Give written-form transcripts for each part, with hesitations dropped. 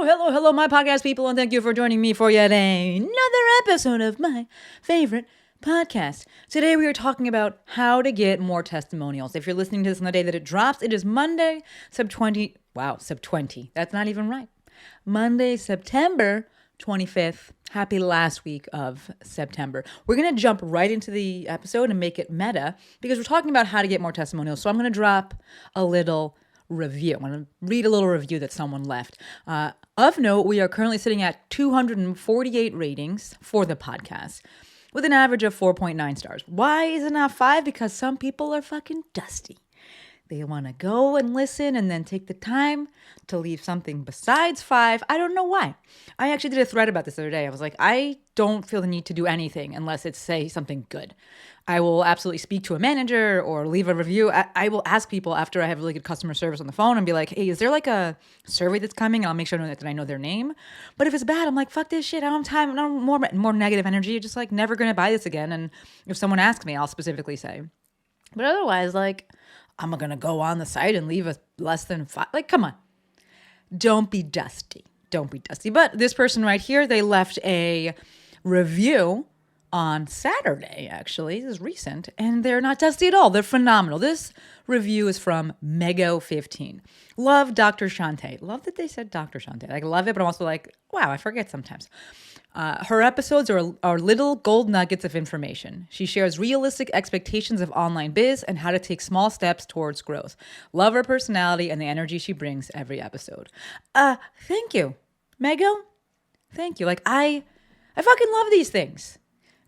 Hello, my podcast people, and thank you for joining me for yet another episode of my favorite podcast. Today we are talking about how to get more testimonials. If you're listening to this on the day that it drops, it is Monday, Sep 20. Wow, Sep 20. That's not even right. Monday, September 25th. Happy last week of September. We're going to jump right into the episode and make it meta because we're talking about how to get more testimonials. So I'm going to drop a little review. I'm going to read a little review that someone left. Of note, we are currently sitting at 248 ratings for the podcast with an average of 4.9 stars. Why is it not 5? Because some people are fucking dusty. They want to go and listen and then take the time to leave something besides 5. I don't know why. I actually did a thread about this the other day. I was like, I don't feel the need to do anything unless it's say something good. I will absolutely speak to a manager or leave a review. I will ask people after I have really good customer service on the phone and be like, hey, is there like a survey that's coming? And I'll make sure that I know their name. But if it's bad, I'm like, fuck this shit. I don't have time. I don't more negative energy. You're just like never going to buy this again. And if someone asks me, I'll specifically say. But otherwise, like, I'm going to go on the site and leave a less than 5. Like, come on. Don't be dusty. Don't be dusty. But this person right here, they left a review on Saturday, actually. This is recent. And they're not dusty at all. They're phenomenal. This review is from Mego15. Love Dr. Shante. Love that they said Dr. Shante. I love it, but I'm also like, wow, I forget sometimes. Her episodes are little gold nuggets of information. She shares realistic expectations of online biz and how to take small steps towards growth. Love her personality and the energy she brings every episode. Thank you, Mego. Thank you. Like, I fucking love these things.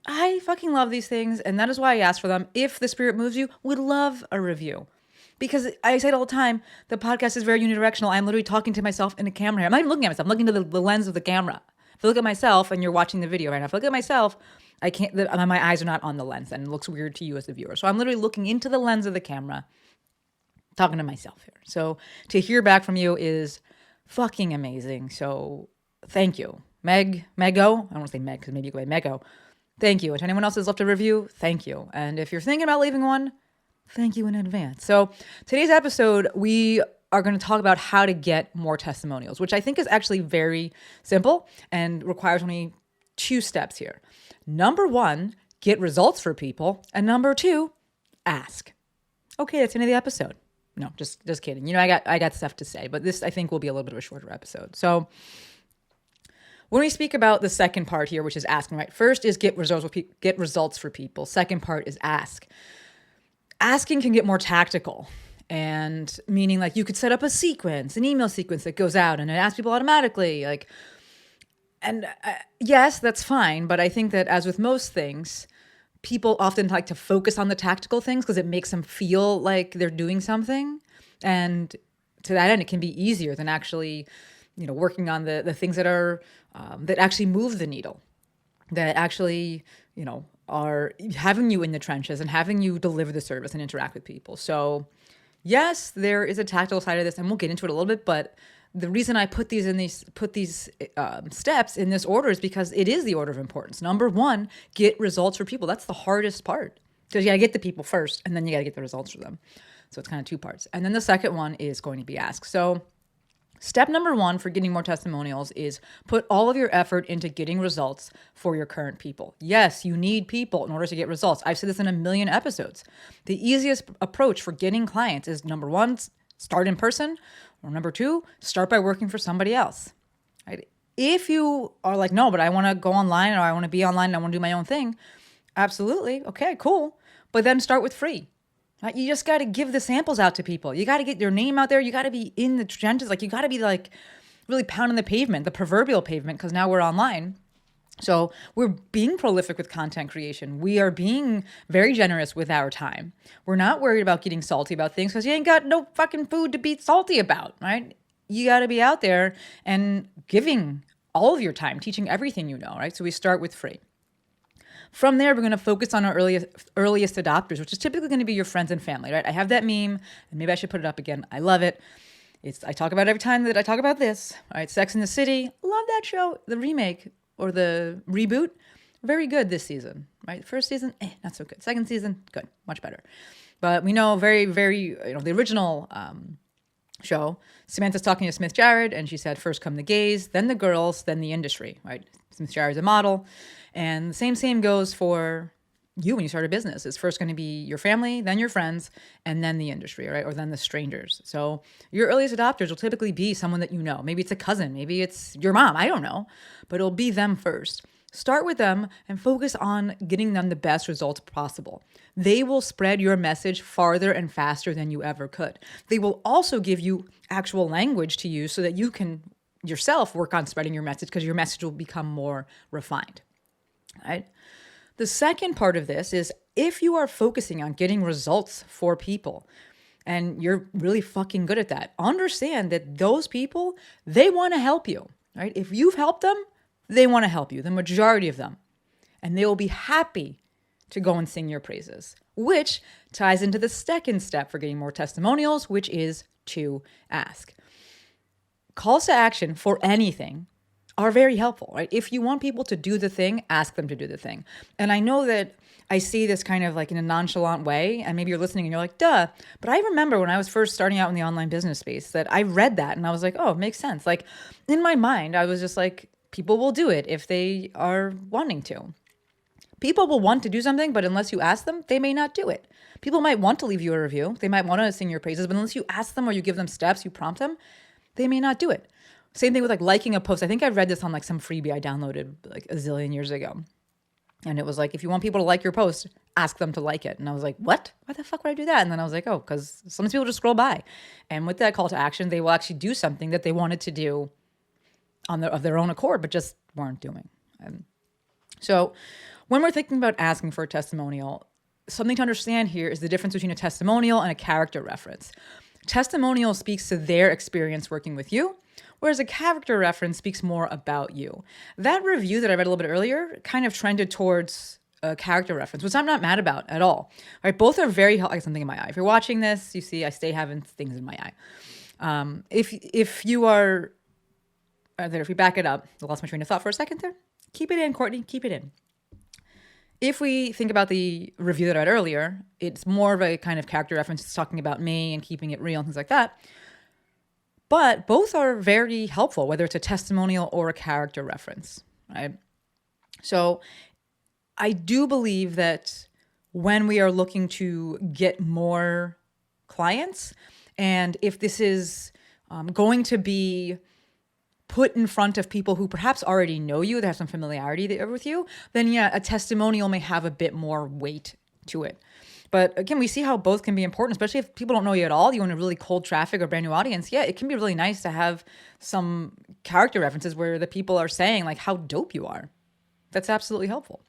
I fucking love these things, and that is why I asked for them. If the spirit moves you, would love a review. Because I say it all the time, the podcast is very unidirectional. I'm literally talking to myself in a camera here. I'm not even looking at myself. I'm looking to the lens of the camera. If I look at myself and you're watching the video right now, if I look at myself, I can't. My eyes are not on the lens, and it looks weird to you as the viewer. So I'm literally looking into the lens of the camera, talking to myself here. So to hear back from you is fucking amazing. So thank you, Mego. I don't want to say Meg because maybe you go by Mego. Thank you. And to anyone else who's left a review, thank you. And if you're thinking about leaving one, thank you in advance. So today's episode, we are going to talk about how to get more testimonials, which I think is actually very simple and requires only 2 steps here. Number 1, get results for people. And number 2, ask. Okay, that's the end of the episode. No, just kidding. You know, I got stuff to say, but this I think will be a little bit of a shorter episode. So when we speak about the second part here, which is asking, right? First is get results for people. Second part is ask. Asking can get more tactical. And meaning like you could set up a sequence, an email sequence that goes out and it asks people automatically. Yes, that's fine. But I think that as with most things, people often like to focus on the tactical things because it makes them feel like they're doing something. And to that end, it can be easier than actually, working on the things that are, that actually move the needle, that actually, are having you in the trenches and having you deliver the service and interact with people. So yes, there is a tactical side of this, and we'll get into it a little bit. But the reason I put these steps in this order is because it is the order of importance. Number 1, get results for people. That's the hardest part because you got to get the people first, and then you got to get the results for them. So it's kind of 2 parts. And then the second one is going to be ask. So step number 1 for getting more testimonials is put all of your effort into getting results for your current people. Yes, you need people in order to get results. I've said this in a million episodes. The easiest approach for getting clients is number 1, start in person, or number 2, start by working for somebody else. Right? If you are like, no, but I want to go online or I want to be online and I want to do my own thing, absolutely. Okay, cool. But then start with free. Right? You just got to give the samples out to people. You got to get your name out there. You got to be in the trenches. Like you got to be like really pounding the pavement, the proverbial pavement, because now we're online. So we're being prolific with content creation. We are being very generous with our time. We're not worried about getting salty about things because you ain't got no fucking food to be salty about, right? You got to be out there and giving all of your time, teaching everything you know, right? So we start with free. From there, we're going to focus on our earliest adopters, which is typically going to be your friends and family, right? I have that meme, and maybe I should put it up again. I love it. I talk about it every time that I talk about this. All right, Sex and the City. Love that show. The remake or the reboot, very good this season, right? First season, not so good. Second season, good, much better. But we know very, very, the original show, Samantha's talking to Smith Jarrett, and she said, first come the gays, then the girls, then the industry, right? Smith Jarrett's a model. And the same goes for you when you start a business. It's first going to be your family, then your friends, and then the industry, right? Or then the strangers. So your earliest adopters will typically be someone that you know. Maybe it's a cousin, maybe it's your mom, I don't know, but it'll be them first. Start with them and focus on getting them the best results possible. They will spread your message farther and faster than you ever could. They will also give you actual language to use so that you can yourself work on spreading your message, because your message will become more refined. Right? The second part of this is, if you are focusing on getting results for people and you're really fucking good at that, understand that those people, they want to help you, right? If you've helped them, they want to help you, the majority of them. And they will be happy to go and sing your praises, which ties into the second step for getting more testimonials, which is to ask. Calls to action for anything are very helpful, right? If you want people to do the thing, ask them to do the thing. And I know that I see this kind of like in a nonchalant way, and maybe you're listening and you're like, duh. But I remember when I was first starting out in the online business space that I read that and I was like, oh, it makes sense. Like in my mind, I was just like, people will do it if they are wanting to. People will want to do something, but unless you ask them, they may not do it. People might want to leave you a review. They might want to sing your praises, but unless you ask them or you give them steps, you prompt them, they may not do it. Same thing with like liking a post. I think I read this on like some freebie I downloaded like a zillion years ago. And it was like, if you want people to like your post, ask them to like it. And I was like, what? Why the fuck would I do that? And then I was like, oh, because sometimes people just scroll by. And with that call to action, they will actually do something that they wanted to do of their own accord, but just weren't doing. So when we're thinking about asking for a testimonial, something to understand here is the difference between a testimonial and a character reference. Testimonial speaks to their experience working with you, whereas a character reference speaks more about you. That review that I read a little bit earlier kind of trended towards a character reference, which I'm not mad about at all. All right, both are very helpful. I got something in my eye. If you're watching this, you see I stay having things in my eye. If you are there, if we back it up, I lost my train of thought for a second there. Keep it in, Courtney. Keep it in. If we think about the review that I read earlier, it's more of a kind of character reference. It's talking about me and keeping it real and things like that. But both are very helpful, whether it's a testimonial or a character reference, right? So I do believe that when we are looking to get more clients, and if this is going to be put in front of people who perhaps already know you, that have some familiarity there with you, then yeah, a testimonial may have a bit more weight to it. But again, we see how both can be important, especially if people don't know you at all. You want a really cold traffic or brand new audience. Yeah, it can be really nice to have some character references where the people are saying like how dope you are. That's absolutely helpful.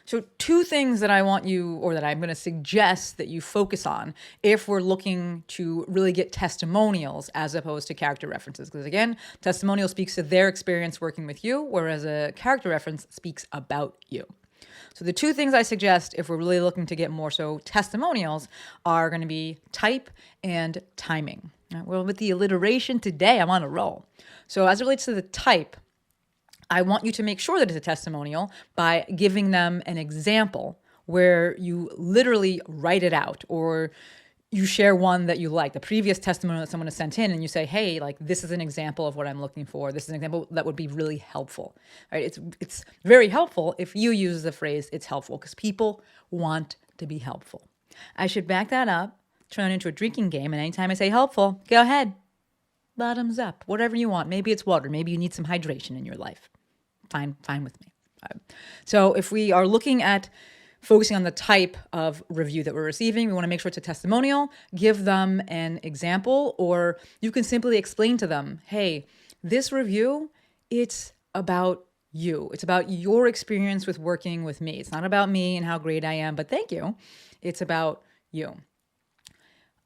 So two things that I want you, or that I'm going to suggest that you focus on if we're looking to really get testimonials as opposed to character references. Because again, testimonial speaks to their experience working with you, whereas a character reference speaks about you. So the two things I suggest if we're really looking to get more so testimonials are going to be type and timing. Well, with the alliteration today, I'm on a roll. So as it relates to the type, I want you to make sure that it's a testimonial by giving them an example where you literally write it out, or you share one that you like, the previous testimonial that someone has sent in, and you say, hey, like this is an example of what I'm looking for. This is an example that would be really helpful, right? It's very helpful if you use the phrase, it's helpful, because people want to be helpful. I should back that up, turn it into a drinking game, and anytime I say helpful, go ahead, bottoms up, whatever you want. Maybe it's water. Maybe you need some hydration in your life. Fine with me. So if we are looking at focusing on the type of review that we're receiving, we want to make sure it's a testimonial, give them an example, or you can simply explain to them, hey, this review, it's about you. It's about your experience with working with me. It's not about me and how great I am, but thank you. It's about you.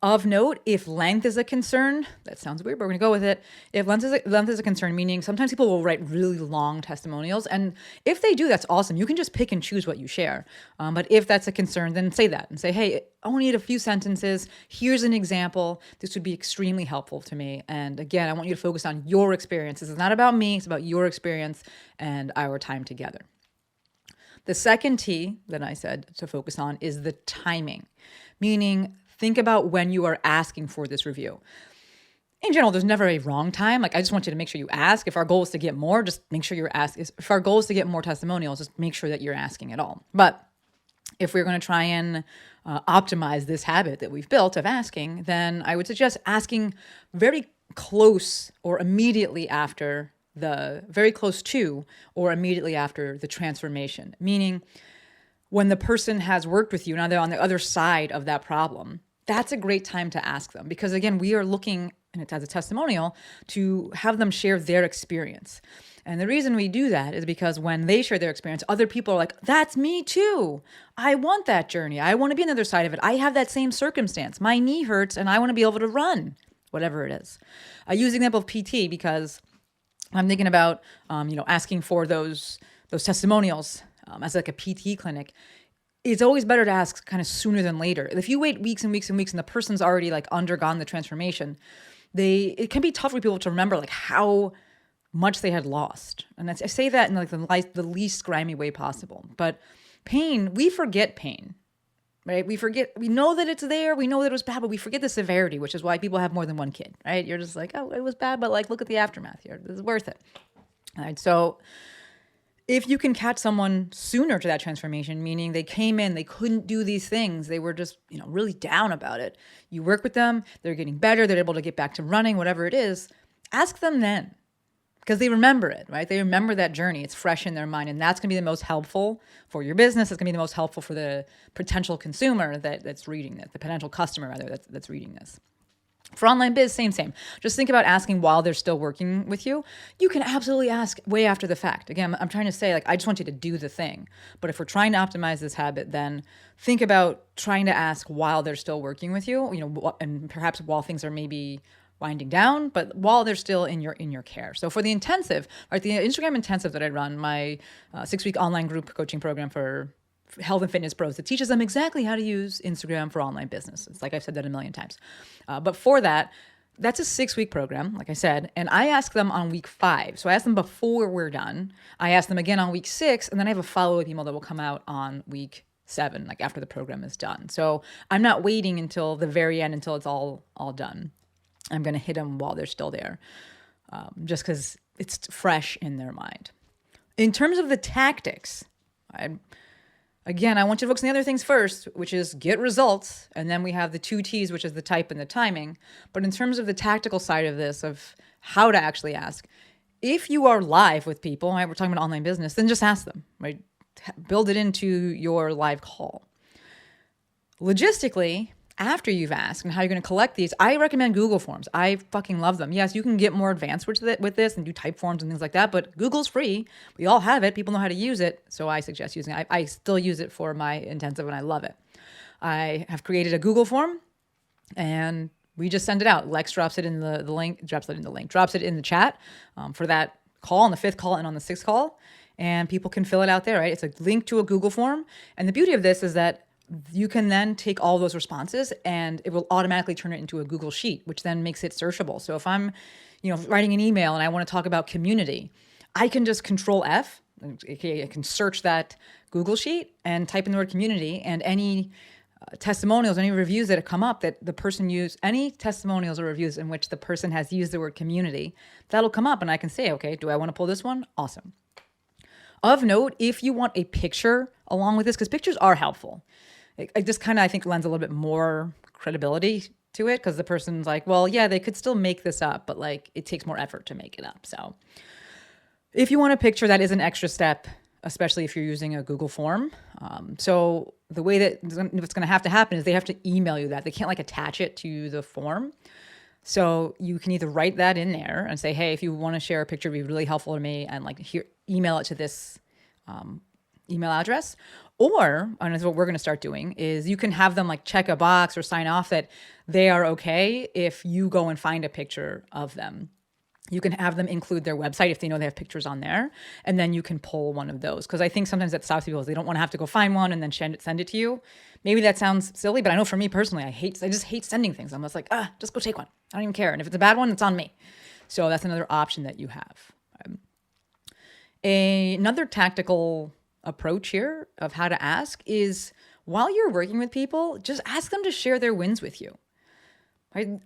Of note, if length is a concern, that sounds weird, but we're going to go with it. If length is a concern, meaning sometimes people will write really long testimonials. And if they do, that's awesome. You can just pick and choose what you share. But if that's a concern, then say that and say, hey, I only need a few sentences. Here's an example. This would be extremely helpful to me. And again, I want you to focus on your experience. This is not about me. It's about your experience and our time together. The second T that I said to focus on is the timing, meaning think about when you are asking for this review. in general, there's never a wrong time. Like, I just want you to make sure you ask. If our goal is to get more, just make sure you're asking. If our goal is to get more testimonials, just make sure that you're asking it all. But if we're going to try and optimize this habit that we've built of asking, then I would suggest asking very close or immediately after very close to or immediately after the transformation. Meaning, when the person has worked with you, now they're on the other side of that problem, that's a great time to ask them. Because again, we are looking, and it's as a testimonial, to have them share their experience. And the reason we do that is because when they share their experience, other people are like, that's me too. I want that journey. I want to be on the other side of it. I have that same circumstance. My knee hurts and I want to be able to run, whatever it is. I use the example of PT because I'm thinking about, asking for those testimonials as like a PT clinic. It's always better to ask kind of sooner than later. If you wait weeks and weeks and weeks and the person's already like undergone the transformation, it can be tough for people to remember like how much they had lost. And I say that in like the least grimy way possible. But pain, we forget pain, right? We know that it's there. We know that it was bad, but we forget the severity, which is why people have more than one kid, right? You're just like, oh, it was bad, but like, look at the aftermath here. This is worth it. All right. So if you can catch someone sooner to that transformation, meaning they came in, they couldn't do these things, they were just, really down about it. You work with them, they're getting better, they're able to get back to running, whatever it is, ask them then. Because they remember it, right? They remember that journey. It's fresh in their mind. And that's going to be the most helpful for your business. It's going to be the most helpful for the potential consumer that's reading it, the potential customer, rather, that's reading this. For online biz, same. Just think about asking while they're still working with you. You can absolutely ask way after the fact. Again, I'm trying to say, I just want you to do the thing. But if we're trying to optimize this habit, then think about trying to ask while they're still working with you, and perhaps while things are maybe winding down, but while they're still in your care. So for the intensive, right, the Instagram intensive that I run, my 6-week online group coaching program for health and fitness pros, that teaches them exactly how to use Instagram for online business. It's like I've said that a million times. But for that's a 6-week program, like I said, and I ask them on week 5. So I ask them before we're done. I ask them again on week 6, and then I have a follow-up email that will come out on week 7, like after the program is done. So I'm not waiting until the very end, until it's all done. I'm going to hit them while they're still there, just because it's fresh in their mind. In terms of the tactics, I want you to focus on the other things first, which is get results. And then we have the 2 T's, which is the type and the timing. But in terms of the tactical side of this, of how to actually ask, if you are live with people, right, we're talking about online business, then just ask them, right? Build it into your live call. Logistically, after you've asked and how you're going to collect these, I recommend Google Forms. I fucking love them. Yes, you can get more advanced with this and do type forms and things like that, but Google's free. We all have it. People know how to use it. So I suggest using it. I still use it for my intensive and I love it. I have created a Google form and we just send it out. Lex drops it in the link, drops it in the chat for that call, on the 5th call and on the 6th call. And people can fill it out there, right? It's a link to a Google form. And the beauty of this is that you can then take all those responses and it will automatically turn it into a Google Sheet, which then makes it searchable. So if I'm, writing an email and I want to talk about community, I can just Control F, aka I can search that Google Sheet and type in the word community, and any testimonials, any reviews that have come up that the person used, any testimonials or reviews in which the person has used the word community, that'll come up and I can say, okay, do I want to pull this one? Awesome. Of note, if you want a picture along with this, because pictures are helpful. It just kind of, I think, lends a little bit more credibility to it, because the person's like, well, yeah, they could still make this up, but like it takes more effort to make it up. So if you want a picture, that is an extra step, especially if you're using a Google form. So the way that what's going to have to happen is they have to email you that. They can't like attach it to the form. So you can either write that in there and say, hey, if you want to share a picture, it'd be really helpful to me, and like here, email it to this email address. Or, and this is what we're going to start doing, is you can have them like check a box or sign off that they are okay if you go and find a picture of them. You can have them include their website if they know they have pictures on there, and then you can pull one of those. Because I think sometimes that stops people is they don't want to have to go find one and then send it to you. Maybe that sounds silly, but I know for me personally, I just hate sending things. I'm just like, just go take one. I don't even care. And if it's a bad one, it's on me. So that's another option that you have. Another tactical approach here of how to ask is, while you're working with people, just ask them to share their wins with you. Right?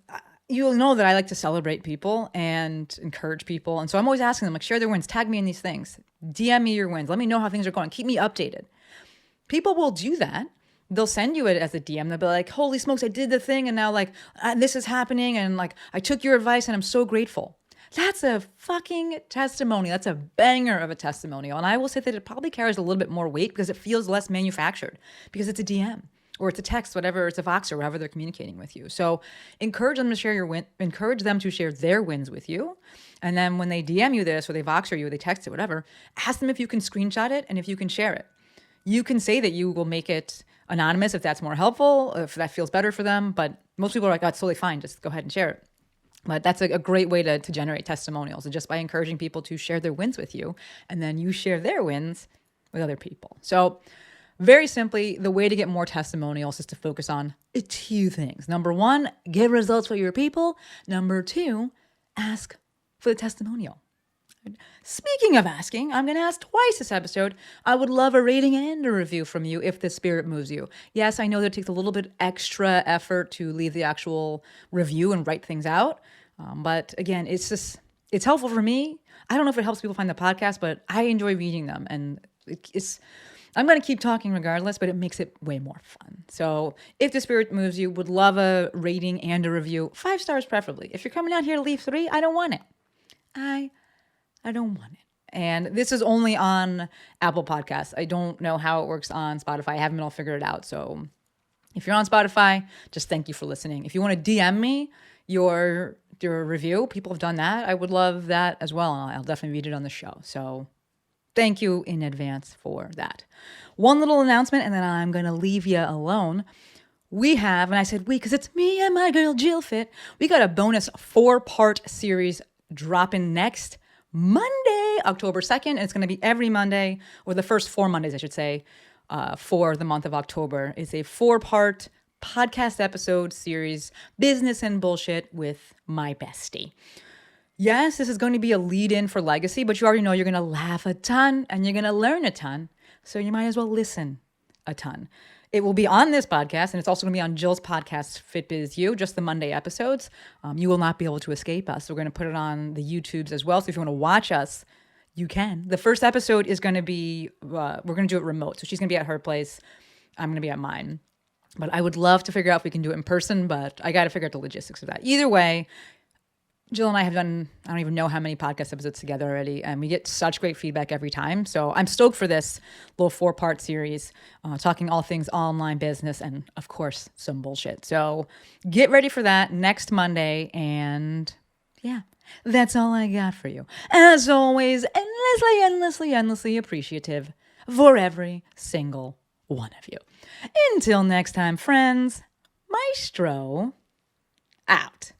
you'll know that I like to celebrate people and encourage people. And so I'm always asking them, like, share their wins, tag me in these things, DM me your wins, let me know how things are going, keep me updated. People will do that. They'll send you it as a DM. They'll be like, holy smokes, I did the thing. And now like, this is happening. And like, I took your advice and I'm so grateful. That's a fucking testimony. That's a banger of a testimonial. And I will say that it probably carries a little bit more weight because it feels less manufactured because it's a DM or it's a text, whatever, it's a Vox or however they're communicating with you. So encourage them to share your win, encourage them to share their wins with you. And then when they DM you this or they Vox or you or they text it, whatever, ask them if you can screenshot it and if you can share it. You can say that you will make it anonymous if that's more helpful, if that feels better for them. But most people are like, oh, it's totally fine. Just go ahead and share it. But that's a great way to generate testimonials, and just by encouraging people to share their wins with you, and then you share their wins with other people. So very simply, the way to get more testimonials is to focus on 2 things. Number 1, get results for your people. Number 2, ask for the testimonial. Speaking of asking, I'm going to ask twice this episode. I would love a rating and a review from you if the spirit moves you. Yes, I know that it takes a little bit extra effort to leave the actual review and write things out. But again, it's helpful for me. I don't know if it helps people find the podcast, but I enjoy reading them. And I'm going to keep talking regardless, but it makes it way more fun. So if the spirit moves you, would love a rating and a review. 5 stars preferably. If you're coming out here to leave 3, I don't want it. I don't want it. And this is only on Apple Podcasts. I don't know how it works on Spotify. I haven't been all figured it out. So if you're on Spotify, just thank you for listening. If you want to DM me your review, people have done that. I would love that as well. And I'll definitely read it on the show. So thank you in advance for that. One little announcement, and then I'm going to leave you alone. We have, and I said we because it's me and my girl Jill Fit, we got a bonus 4-part series dropping next Monday, October 2nd. And it's going to be every Monday, or the first 4 Mondays, I should say, for the month of October. It's a 4-part podcast episode series, Business and Bullshit with my bestie. Yes, this is going to be a lead-in for Legacy, but you already know you're going to laugh a ton and you're going to learn a ton. So you might as well listen a ton. It will be on this podcast, and it's also going to be on Jill's podcast, Fit Biz You, just the Monday episodes. You will not be able to escape us. We're going to put it on the YouTubes as well. So if you want to watch us, you can. The first episode is going to be, we're going to do it remote. So she's going to be at her place. I'm going to be at mine. But I would love to figure out if we can do it in person, but I got to figure out the logistics of that. Either way, Jill and I have done, I don't even know how many podcast episodes together already, and we get such great feedback every time. So I'm stoked for this little 4-part series, talking all things online business and, of course, some bullshit. So get ready for that next Monday, and yeah, that's all I got for you. As always, endlessly appreciative for every single one of you. Until next time, friends, Maestro out.